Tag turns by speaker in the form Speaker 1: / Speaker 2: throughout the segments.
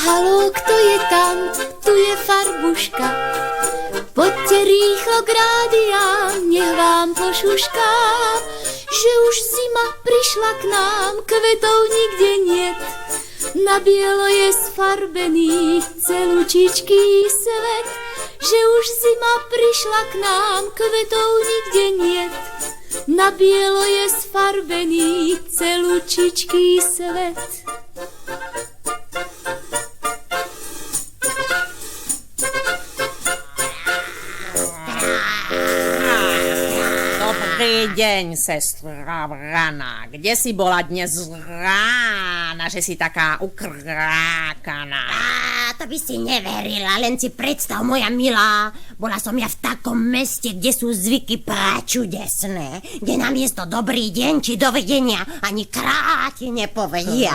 Speaker 1: Haló, kto je tam? Tu je Farbuška. Poďte rýchlo k rádiám, nech vám pošuškám, že už zima prišla k nám, kvetov nikde niet. Na bielo je sfarbený celúčičký svet, že už zima prišla k nám, kvetov nikde niet. Na bielo je sfarbený celúčičký svet.
Speaker 2: Dobrý deň, sestra Vrana. Kde si bola dnes rána, že si taká ukrákaná?
Speaker 3: To by si neverila, len si predstav, moja milá. Bola som ja v takom meste, kde sú zvyky práčudesné, kde namiesto dobrý deň či dovidenia ani kráti nepovedia.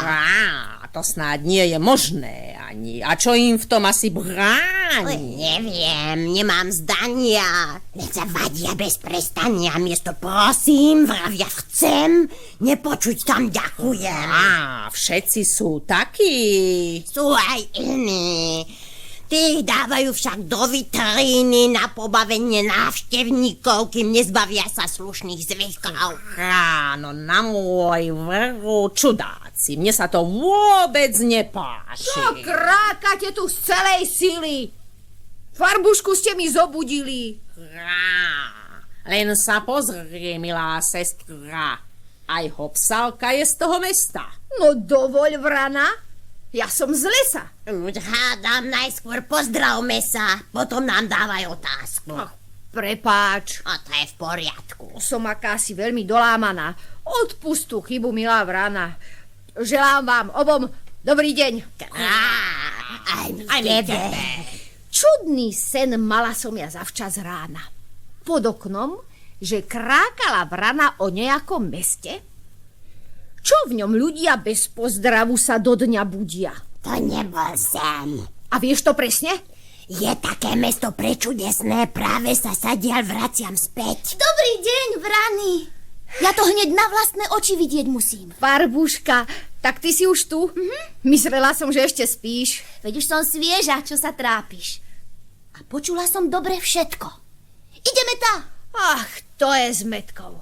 Speaker 2: To snáď nie je možné ani. A čo im v tom asi bráni?
Speaker 3: Neviem, nemám zdania. Len sa vadia bez prestania. Miesto prosím, vravia chcem, nepočuť tam ďakujem.
Speaker 2: Všetci sú takí.
Speaker 3: Sú aj iní. Tí dávajú však do vitríny na pobavenie návštevníkov, kým nezbavia sa slušných zvykov.
Speaker 2: Áno, na môj vrú čudáci. Mne sa to vôbec nepáči.
Speaker 4: Čo krákate tu z celej sily? Farbušku ste mi zobudili.
Speaker 2: Len sa pozri, milá sestra. Aj Hopsalka je z toho mesta.
Speaker 4: No dovoľ, Vrana. Ja som z lesa.
Speaker 3: Hádam, najskôr pozdravme sa, potom nám dávaj otázku.
Speaker 4: Prepáč.
Speaker 3: A to je v poriadku.
Speaker 4: Som akási veľmi dolámaná. Odpust tú chybu, milá Vrana. Želám vám obom dobrý deň.
Speaker 3: Aj tebe.
Speaker 4: Čudný sen mala som ja zavčas rána. Pod oknom, že krákala Vrana o nejakom meste. Čo v ňom ľudia bez pozdravu sa do dňa budia?
Speaker 3: To nebol sen.
Speaker 4: A vieš to presne?
Speaker 3: Je také mesto prečudesné, práve sa sadiaľ vraciam späť.
Speaker 1: Dobrý deň, Vrany. Ja to hneď na vlastné oči vidieť musím.
Speaker 4: Farbuška, tak ty si už tu? Myslela som, že ešte spíš.
Speaker 1: Veď už som svieža, čo sa trápiš. A počula som dobre všetko. Ideme tá.
Speaker 4: Ach, to je s metkou.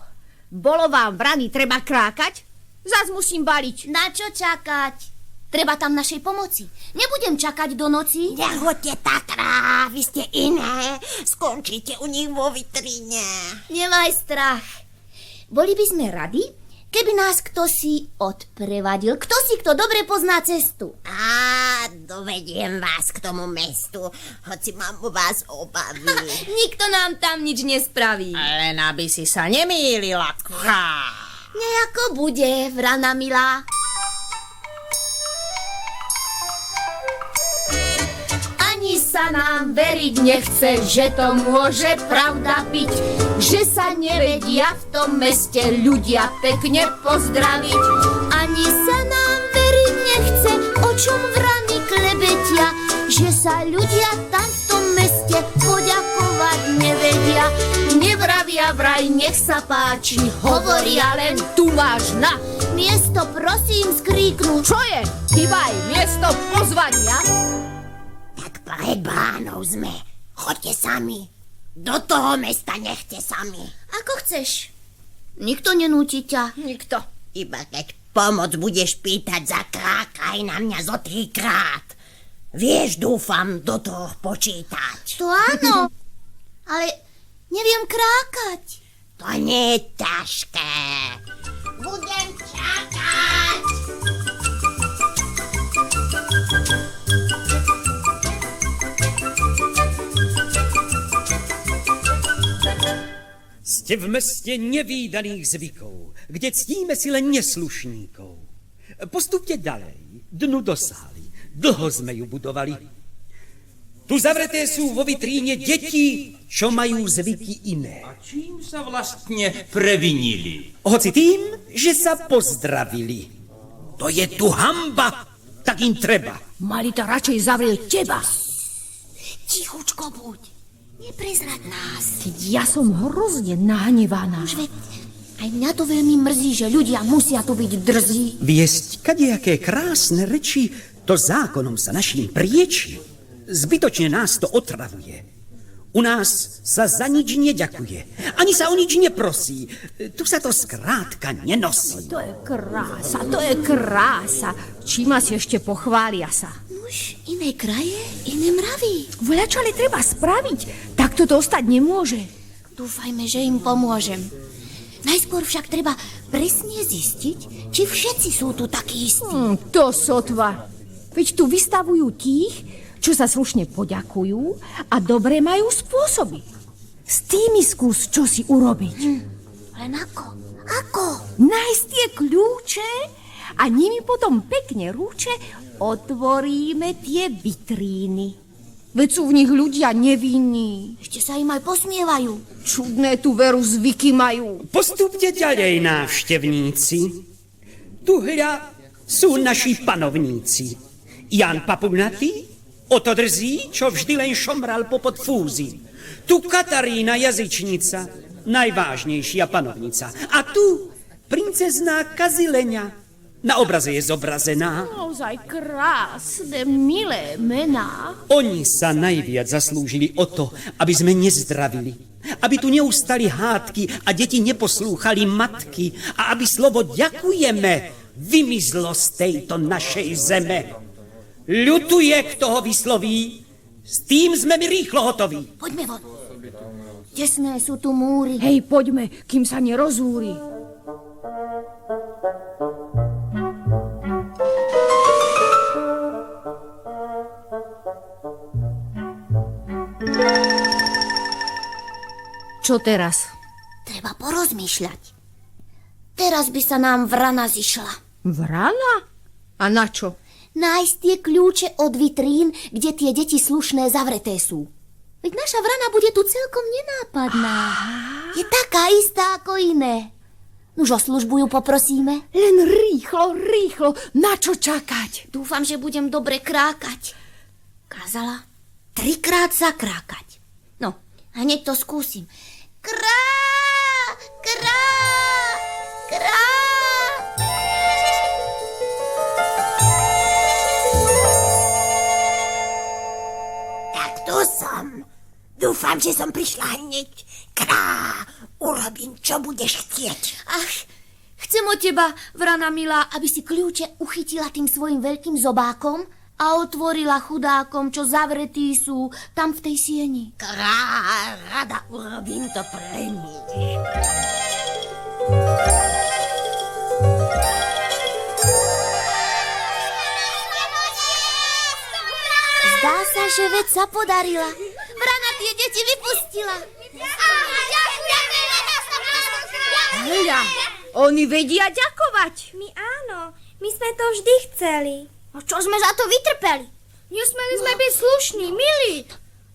Speaker 4: Bolo vám, Vrany, treba krákať? Zas musím baliť.
Speaker 1: Na čo čakať? Treba tam našej pomoci. Nebudem čakať do noci.
Speaker 3: Nechoďte tak, vy ste iné. Skončíte u nich vo vitríne.
Speaker 1: Nemaj strach. Boli by sme radi, keby nás kto si odprevadil. Kto dobre pozná cestu.
Speaker 3: Dovediem vás k tomu mestu, hoci mám u vás obavy.
Speaker 1: Nikto nám tam nič nespraví.
Speaker 2: Len aby si sa nemýlila,
Speaker 1: Nejako bude, Vrana milá. Ani sa nám veriť nechce, že to môže pravda byť, že sa nevedia v tom meste ľudia pekne pozdraviť. Ani sa nám veriť nechce, o čom Vrany klebetia, že sa ľudia tam v tom meste poďakovať nevedia. Nevravia vraj, nech sa páči, hovoria len tu máš na. Miesto prosím skríknú.
Speaker 4: Čo je? Chýbaj, miesto pozvania.
Speaker 3: Tak pred bránou sme. Choďte sami. Do toho mesta nechte sami.
Speaker 1: Ako chceš. Nikto nenúti ťa.
Speaker 4: Nikto.
Speaker 3: Iba keď pomoc budeš pýtať, zakrákaj na mňa zo 3-krát. Vieš, dúfam, do toho počítať.
Speaker 1: To áno, ale neviem krákať.
Speaker 3: To nie je ťažké. Budem čakať.
Speaker 5: Ste v meste nevídaných zvykov, kde ctíme si len neslušníkov. Postupte ďalej, dnu do sály. Dlho sme ju budovali. Tu zavreté sú vo vitríne deti, čo majú zvyky iné.
Speaker 6: A čím sa vlastne previnili?
Speaker 5: Hoci tým, že sa pozdravili. To je tu hanba, tak im treba.
Speaker 4: Mali to radšej zavrieť teba.
Speaker 1: Tichučko buď. Neprezrať nás.
Speaker 4: Ja som hrozne nahnevaná.
Speaker 1: Už veď Aj mňa to veľmi mrzí, že ľudia musia tu byť drzí.
Speaker 5: Viesť kadejaké krásne reči, to zákonom sa našim prieči. Zbytočne nás to otravuje. U nás sa za nič neďakuje, ani sa o nič neprosí. Tu sa to skrátka nenosí.
Speaker 4: To je krása. Čím asi ešte pochvália sa.
Speaker 1: Už iné kraje, iné mravy.
Speaker 4: Voľačo ale treba spraviť, tak to ostať nemôže.
Speaker 1: Dúfajme, že im pomôžem. Najskôr však treba presne zistiť, či všetci sú tu takí istí.
Speaker 4: To sotva. Veď tu vystavujú tých, čo sa slušne poďakujú a dobre majú spôsoby. S tými skús, čo si urobiť.
Speaker 1: Len ako? Ako?
Speaker 4: Nájsť tie kľúče a nimi potom pekne rúče otvoríme tie vitríny. Veď sú v nich ľudia nevinní.
Speaker 1: Ešte sa im aj posmievajú.
Speaker 4: Čudné tu veru zvyky majú.
Speaker 5: Postupte ďalej, návštevníci. Tu hľa sú naši panovníci. Jan Papulnatý, oto drzí, čo vždy len šomral popod fúzy. Tu Katarína jazyčnica, najvážnejšia panovnica. A tu princezná Kazileňa. Na obraze je zobrazená.
Speaker 4: Naozaj krásne, milé mená.
Speaker 5: Oni sa najviac zaslúžili o to, aby sme nezdravili. Aby tu neustali hádky a deti neposlúchali matky. A aby slovo ďakujeme vymizlo z tejto našej zeme. Ľutuje, kto ho vysloví. S tým sme my rýchlo hotoví.
Speaker 1: Poďme von. Tesné sú tu múry.
Speaker 4: Hej, poďme, kým sa nerozúri. Čo teraz?
Speaker 1: Treba porozmýšľať. Teraz by sa nám vrana zišla.
Speaker 4: Vrana? A na čo?
Speaker 1: Nájsť tie kľúče od vitrín, kde tie deti slušné zavreté sú. Veď naša vrana bude tu celkom nenápadná. Je taká istá ako iné. Nuž o službu ju poprosíme.
Speaker 4: Len rýchlo, na čo čakať?
Speaker 1: Dúfam, že budem dobre krákať. Kázala 3-krát zakrákať. No, hneď to skúsim. Krá, krá, krá.
Speaker 3: Tak tu som. Dúfam, že som prišla hneď. Krá, urobím, čo budeš chcieť.
Speaker 1: Ach, chcem od teba, vrana milá, aby si kľúče uchytila tým svojim veľkým zobákom a otvorila chudákom, čo zavretí sú tam v tej sieni.
Speaker 3: Krá, rada urobím to pre nich.
Speaker 1: Zdá sa, že vec sa podarila. Vrana tie deti vypustila.
Speaker 4: Hľa, oni vedia ďakovať.
Speaker 7: My áno, my sme to vždy chceli.
Speaker 1: A čo sme za to vytrpeli?
Speaker 7: Nesmeli sme byť slušní, milí.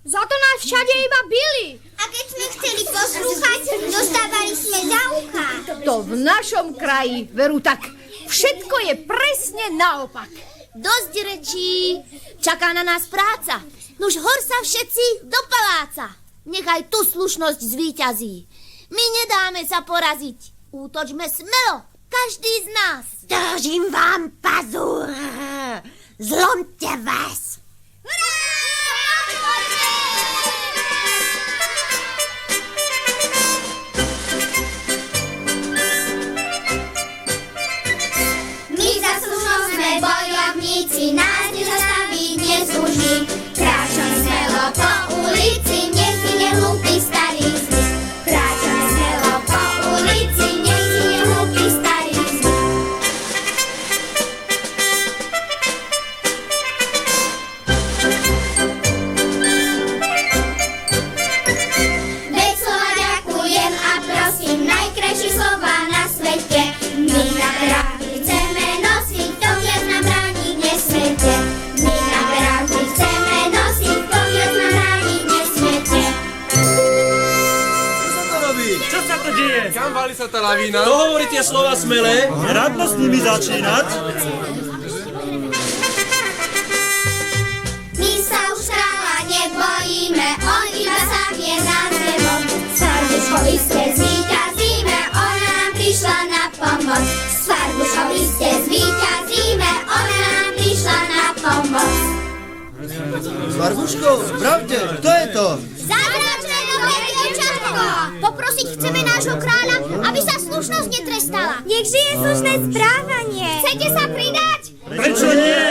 Speaker 7: Za to nás všade iba bili.
Speaker 8: A keď sme chceli poslúchať, dostávali sme za ucha.
Speaker 4: To v našom kraji, veru tak, všetko je presne naopak.
Speaker 1: Dosť rečí. Čaká na nás práca. Nuž hor sa všetci do paláca. Nechaj tu slušnosť zvíťazí. My nedáme sa poraziť. Útočme smelo, každý z nás.
Speaker 3: Držím vám pazúr. Zlomte vás.
Speaker 8: My za slušnosť sme bojovníci, nás nezastaví nezúžny. Kráčame smelo po ulici, nech si nehlúpi starý zvyk. Kráčame smelo po ulici, nech si nehlúpi starý zvyk. Veď slova ďakujem a prosím, najkrajšie slova na svete. My na právi chceme nosiť, to viac nám brániť nesmiete. My na právi chceme nosiť, to viac nám brániť nesmiete.
Speaker 9: Čo sa to robí?
Speaker 10: Čo sa to deje?
Speaker 9: Kam valí sa tá lavína?
Speaker 10: To hovorí tie slova smelé? Radno s nimi začínať?
Speaker 8: My sa už kráľa nebojíme, on iba sám je nás nebom. Srdečko isté zvíťazíme, on nám pomoc. S Farbuškou iste zvíťazíme, ona nám prišla na pomoc.
Speaker 9: S Farbuškou? Pravde, kto je to?
Speaker 8: Zázračné nové dievčatko! Poprosiť chceme nášho kráľa, aby sa slušnosť netrestala. Nech žije slušné správanie. Chcete sa pridať?
Speaker 10: Prečo nie?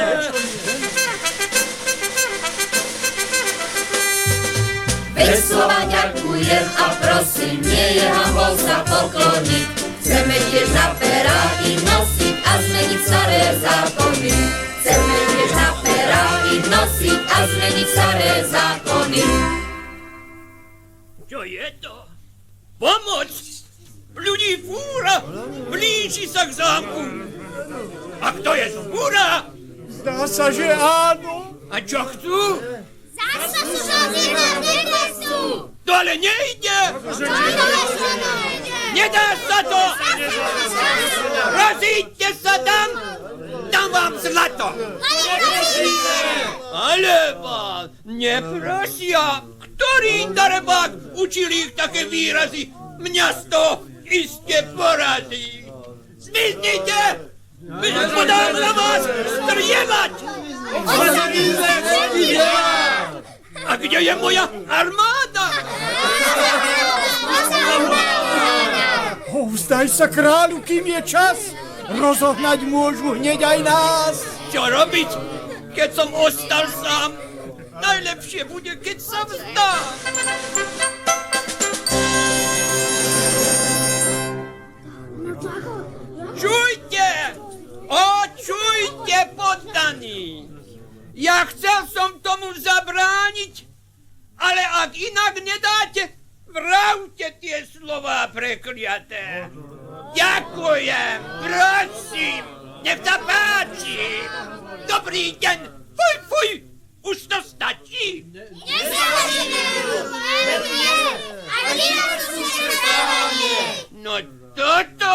Speaker 11: Bez slova ďakujem a prosím, nie je hanbou sa pokloniť. Chceme tiež na peráky nosiť a zmeniť staré zákony. Chceme tiež na peráky nosiť a zmeniť staré zákony.
Speaker 6: Čo je to? Pomoc! Ľudí fúra! Blíži sa k zámku! A kto je fúra?
Speaker 10: Zdá sa, že áno.
Speaker 6: A čo chcú?
Speaker 8: Zasa sú žalzína neviestu!
Speaker 6: To ale nejde! Nedá sa to! Rozíďte sa tam! Dám vám zlato! Ale vás neprosia! Ktorý darebák učil ich také výrazy? Mňa z toho iste porazí! Zmiznite! Podám na vás strieľať! A kde je moja armáda?
Speaker 10: Vzdaj sa kráľu, kým je čas. Rozohnať môžu hneď aj nás.
Speaker 6: Čo robiť, keď som ostal sám? Najlepšie bude, keď sa vzdá. Čujte! Čujte, poddaní! Ja chcel som tomu zabrániť, ale ak inak nedáte, vravte tie slová prekliaté. Ďakujem, prosím, nech sa páči. Dobrý deň, fuj, fuj, už to stačí. No toto,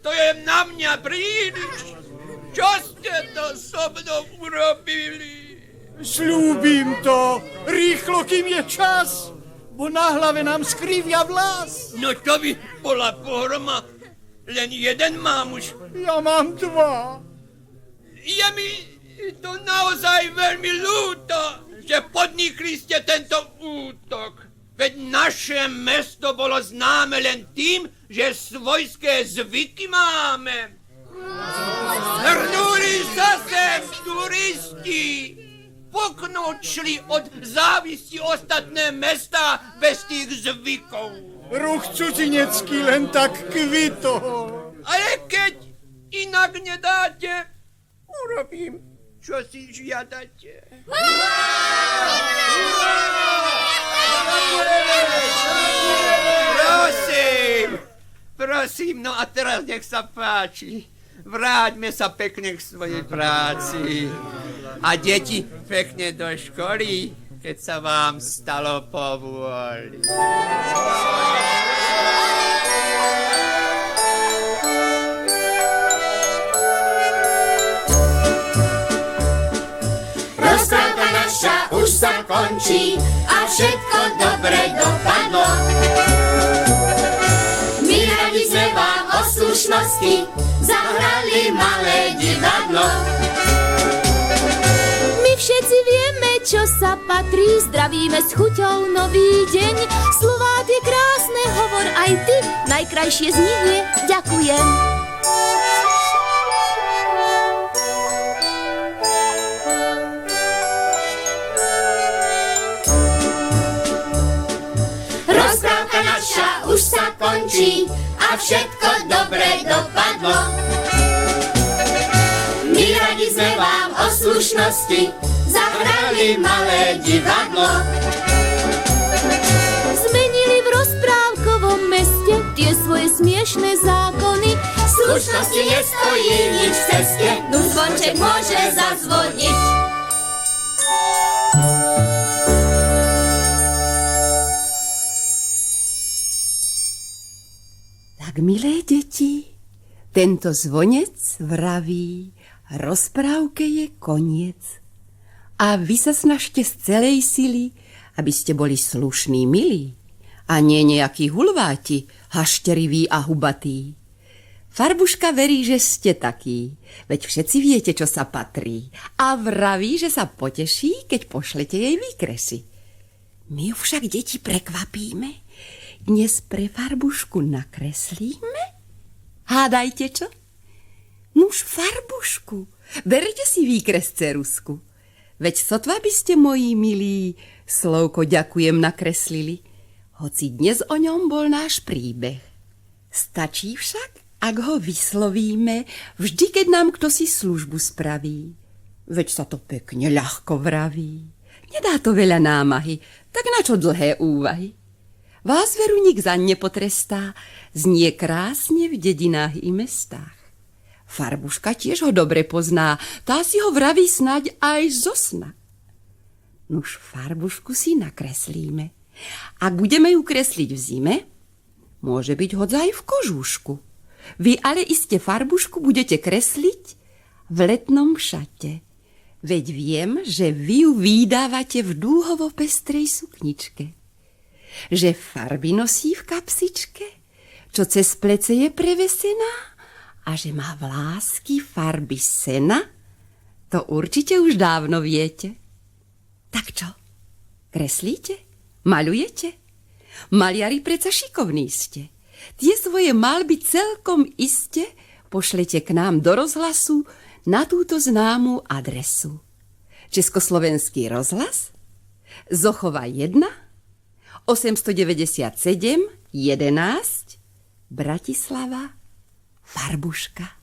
Speaker 6: to je na mňa príliš. Čo ste to so mnou urobili?
Speaker 10: Sľúbim to, rýchlo, kým je čas, bo na hlave nám skrývia vlas.
Speaker 6: No to by bola pohroma, len jeden mám už.
Speaker 10: Ja mám dva.
Speaker 6: Je mi to naozaj veľmi ľúto, že podnikli ste tento útok. Veď naše mesto bolo známe len tým, že svojské zvyky máme. Hrnuli sa sem turisti, poknúť šli od závisti ostatné mestá bez tých zvykov.
Speaker 10: Ruch cudzinecký len tak kvitol.
Speaker 6: Ale keď inak nedáte, urobím, čo si žiadate. Prosím, no a teraz nech sa páči. Vráťme sa pekne k svojej práci. A deti pekne do školy, keď sa vám stalo po vôli.
Speaker 11: Rozprávka naša už sa končí a všetko dobre dopadlo. My radi sme vám o slušnosti zahrali malé divadlo.
Speaker 1: My všetci vieme, čo sa patrí, zdravíme s chuťou nový deň. Slová tie krásne, hovor aj ty, najkrajšie z nich je ďakujem.
Speaker 11: Rozprávka naša už sa končí a všetko dobre dopadlo. My radi sme vám o slušnosti zahrali malé divadlo.
Speaker 1: Zmenili v rozprávkovom meste tie svoje smiešné zákony.
Speaker 11: Slušnosti nestojí nič v ceste, no zvonček môže zazvoniť.
Speaker 12: Tak, milé deti, tento zvonec vraví, rozprávke je koniec. A vy sa snažte z celej sily, aby ste boli slušní, milí, a nie nejakí hulváti, hašteriví a hubatí. Farbuška verí, že ste taký, veď všetci viete, čo sa patrí. A vraví, že sa poteší, keď pošlete jej výkresy. My ju však, deti, prekvapíme. Dnes pre Farbušku nakreslíme? Hádajte, čo? Nuž, Farbušku, berte si výkres cerusku. Veď sotva by ste, moji milí, slovko ďakujem nakreslili, hoci dnes o ňom bol náš príbeh. Stačí však, ak ho vyslovíme, vždy, keď nám kto si službu spraví. Veď sa to pekne ľahko vraví. Nedá to veľa námahy, tak na čo dlhé úvahy? Vás veru nik zaň nepotrestá, znie krásne v dedinách i mestách. Farbuška tiež ho dobre pozná, tá si ho vraví snaď aj zo sna. Nuž Farbušku si nakreslíme. Ak budeme ju kresliť v zime, môže byť hodzaj v kožúšku. Vy ale iste Farbušku budete kresliť v letnom šate. Veď viem, že vy ju vydávate v dúhovo pestrej sukničke. Že farby nosí v kapsičke, čo cez plece je prevesená a že má vlásky farby sena, to určite už dávno viete. Tak čo? Kreslíte? Maľujete? Maliari preca šikovní ste. Tie svoje malby celkom iste pošlete k nám do rozhlasu na túto známu adresu. Československý rozhlas, Zochova 1, 897 11, Bratislava, Farbuška.